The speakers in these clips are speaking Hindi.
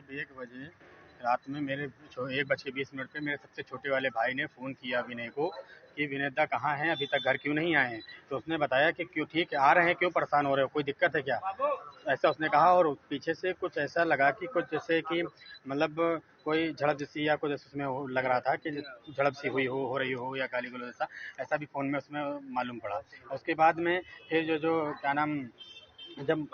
करीब 1 बजे रात में मेरे 1:20 पे मेरे सबसे छोटे वाले भाई ने फ़ोन किया विनय को कि विनय दा कहाँ हैं, अभी तक घर क्यों नहीं आए हैं। तो उसने बताया कि क्यों ठीक है आ रहे हैं, क्यों परेशान हो रहे हो, कोई दिक्कत है क्या, ऐसा उसने कहा। और पीछे से कुछ ऐसा लगा कि कुछ जैसे कि मतलब कोई झड़प सी या कुछ उसमें लग रहा था कि झड़प सी हुई हो रही हो या गाली गलौज ऐसा भी फ़ोन में उसमें मालूम पड़ा। उसके बाद में फिर जो क्या नाम, जब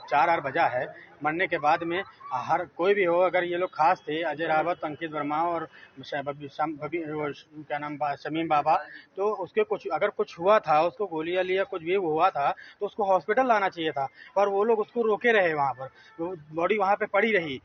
4 बजा है, मरने के बाद में हर कोई भी हो, अगर ये लोग खास थे अजय रावत, अंकित वर्मा और क्या नाम शमीम बाबा, तो उसके कुछ अगर कुछ हुआ था, उसको गोली या कुछ भी हुआ था तो उसको हॉस्पिटल लाना चाहिए था, पर वो लोग उसको रोके रहे वहाँ पर, बॉडी वहाँ पे पड़ी रही।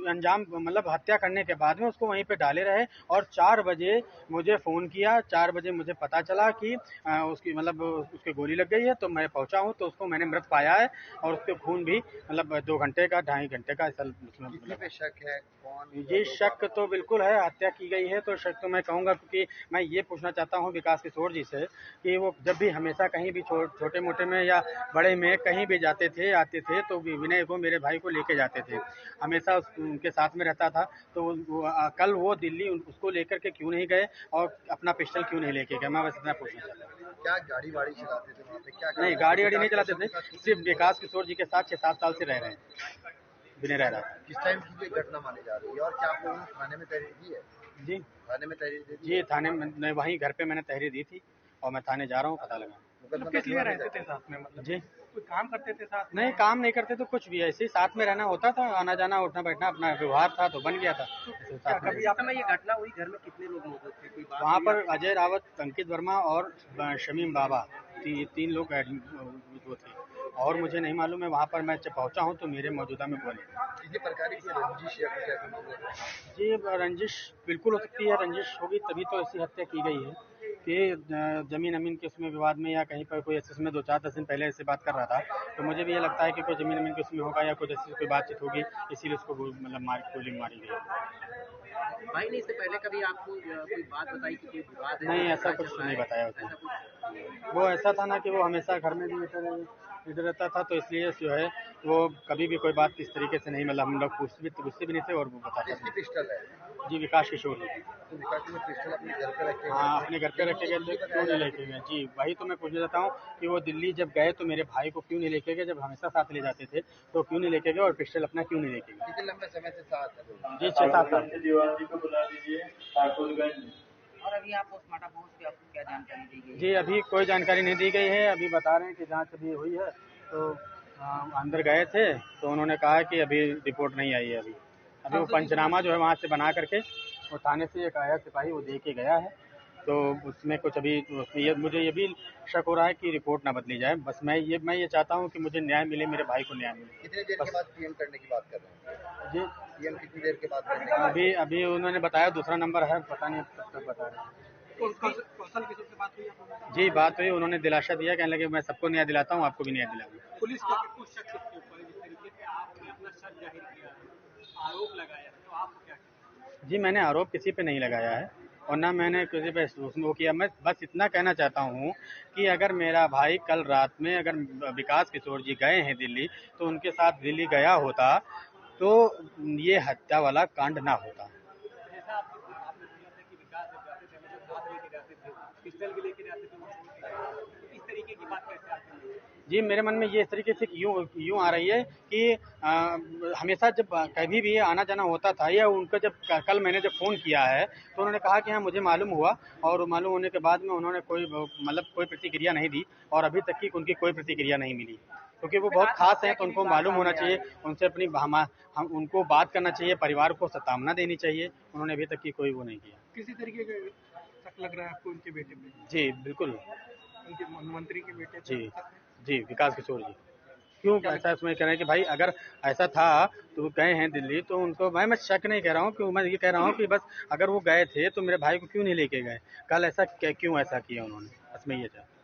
अंजाम मतलब हत्या करने के बाद में उसको वहीं पे डाले रहे। और 4 बजे मुझे फ़ोन किया, 4 बजे मुझे पता चला कि उसकी मतलब उसकी गोली लग गई है। तो मैं पहुंचा हूं तो उसको मैंने मृत पाया है और उसके खून भी मतलब 2 घंटे का 2.5 घंटे का ऐसा किसी पे शक है? कौन? जी शक तो बिल्कुल है, हत्या की गई है तो शक तो मैं कहूँगा, क्योंकि मैं ये पूछना चाहता हूँ विकास किशोर जी से कि वो जब भी हमेशा कहीं भी छोटे मोटे में या बड़े में कहीं भी जाते थे आते थे तो विनय को, मेरे भाई को लेके जाते थे, हमेशा उनके साथ में रहता था। तो कल वो दिल्ली उसको लेकर के क्यों नहीं गए और अपना पिस्टल क्यों नहीं लेके गए, मैं बस इतना पूछना चाहता हूँ। क्या गाड़ी वाड़ी चलाते थे वहाँ पे? क्या नहीं, गाड़ी वाड़ी नहीं चलाते थे, सिर्फ विकास किशोर जी के साथ 6-7 साल से रह रहे हैं, विनय रह रहा है। किस टाइम की ये घटना मानी जा रही है और क्या आप लोगों ने थाने में तहरीर दी है? जी थाने में तहरीर दे दी? जी, थाने में वहीं घर पे मैंने तहरीर दी थी और मैं थाने जा रहा हूँ पता लगा। मतलब किस लिए रहते थे साथ में? मतलब जी कोई काम करते थे साथ में? नहीं, काम नहीं करते तो कुछ भी ऐसे ही साथ में रहना होता था, आना जाना उठना बैठना अपना व्यवहार था तो बन गया था। क्या कभी आप में ये घटना हुई, घर में कितने लोग मौजूद थे? कोई बात वहाँ पर अजय रावत, अंकित वर्मा और शमीम बाबा, 3 लोग वो थे और मुझे नहीं मालूम है। वहाँ पर मैं जब पहुँचा हूँ तो मेरे मौजूदा में बोले किसी प्रकार की रंजिश या कुछ ऐसा? जी, रंजिश बिल्कुल हो सकती है, रंजिश होगी तभी तो ऐसी हत्या की गई है कि ज़मीन अमीन के उसमें विवाद में या कहीं पर कोई ऐसे में 2-4 दिन पहले ऐसे बात कर रहा था। तो मुझे भी ये लगता है कि कोई ज़मीन अमीन के उसमें होगा या कुछ ऐसी कोई बातचीत होगी, इसीलिए उसको मतलब गोली मारी गई। भाई ने इससे पहले कभी आपको कोई बात बताई कि कोई विवाद है? नहीं, ऐसा कुछ नहीं बताया उसने। वो ऐसा था ना कि वो हमेशा घर में भी इधर रहता था, तो इसलिए जो है वो कभी भी कोई बात इस तरीके से नहीं, मतलब हम लोग पूछते भी नहीं थे और वो बताता था। पिस्टल है? जी, विकास किशोर जी। तो विकास ने पिस्टल अपने घर पे रखे? हाँ, अपने घर पे रखे गए थे, क्यों नहीं लेके गए? जी, वही तो मैं पूछना चाहता हूँ कि वो दिल्ली जब गए तो मेरे भाई को क्यों नहीं लेके गए, जब हमेशा साथ ले जाते थे तो क्यों नहीं लेके गए और पिस्टल अपना क्यों नहीं लेके गए? कितने लंबे समय से साथ है? जी, 6-7 साल। और अभी आप पोस्टमार्टम पहुंच के आपको क्या जानकारी दी गई? जी, अभी कोई जानकारी नहीं दी गई है, अभी बता रहे हैं कि जांच अभी हुई है। तो अंदर गए थे तो उन्होंने कहा कि अभी रिपोर्ट नहीं आई है। अभी वो पंचनामा जो है वहाँ से बना करके वो थाने से एक आया सिपाही, वो दे के गया है। तो उसमें कुछ अभी उसमें मुझे ये भी शक हो रहा है कि रिपोर्ट ना बदली जाए। बस मैं ये चाहता हूँ कि मुझे न्याय मिले, मेरे भाई को न्याय मिले। कितनी देर के बाद पीएम करने की बात कर रहे हैं? जी, पीएम कितनी देर के बाद करने की बात? अभी उन्होंने बताया दूसरा नंबर है, पता नहीं कब तक बता रहे हैं। कौशल किशोर से बात हुई आपको? जी, बात हुई, उन्होंने दिलासा दिया, कहने लगे मैं सबको न्याय दिलाता हूँ, आपको भी न्याय दिलाऊंगा। पुलिस का उस शख्स के ऊपर जिस तरीके से आपने अपना शक जाहिर किया, आरोप लगाया, तो आपको क्या कहना? जी, मैंने आरोप किसी पे नहीं लगाया है और ना मैंने किसी पे उसमें वो किया। मैं बस इतना कहना चाहता हूँ कि अगर मेरा भाई कल रात में अगर विकास किशोर जी गए हैं दिल्ली, तो उनके साथ दिल्ली गया होता तो ये हत्या वाला कांड ना होता। जैसा आपने बोला था कि विकास जब जाते थे हमेशा साथ लेके जाते थे, पिस्टल भी लेके जाते थे, वो छोड़ के जाते थे, तो इस तरीके की बात कैसे आती है? जी, मेरे मन में ये इस तरीके से यूँ आ रही है कि हमेशा जब कभी भी आना जाना होता था या उनका जब कल मैंने जब फ़ोन किया है तो उन्होंने कहा कि हाँ मुझे मालूम हुआ, और मालूम होने के बाद में उन्होंने कोई मतलब कोई प्रतिक्रिया नहीं दी और अभी तक की उनकी कोई प्रतिक्रिया नहीं मिली, क्योंकि वो बहुत खास हैं तो उनको मालूम होना चाहिए, उनसे अपनी हम उनको बात करना चाहिए, परिवार को सतामना देनी चाहिए। उन्होंने अभी तक की कोई वो नहीं किया। किसी तरीके का शक लग रहा है आपको उनके बेटे पे? जी, बिल्कुल। उनके मंत्री के बेटे पे? जी, जी, विकास किशोर जी। क्यों ऐसा इसमें कह रहे हैं कि भाई अगर ऐसा था तो वो गए हैं दिल्ली, तो उनको मैं शक नहीं कह रहा हूँ, कि मैं ये कह रहा हूँ कि बस अगर वो गए थे तो मेरे भाई को क्यों नहीं लेके गए, कल ऐसा क्यों ऐसा किया उन्होंने, बस मैं ये चाहता हूँ।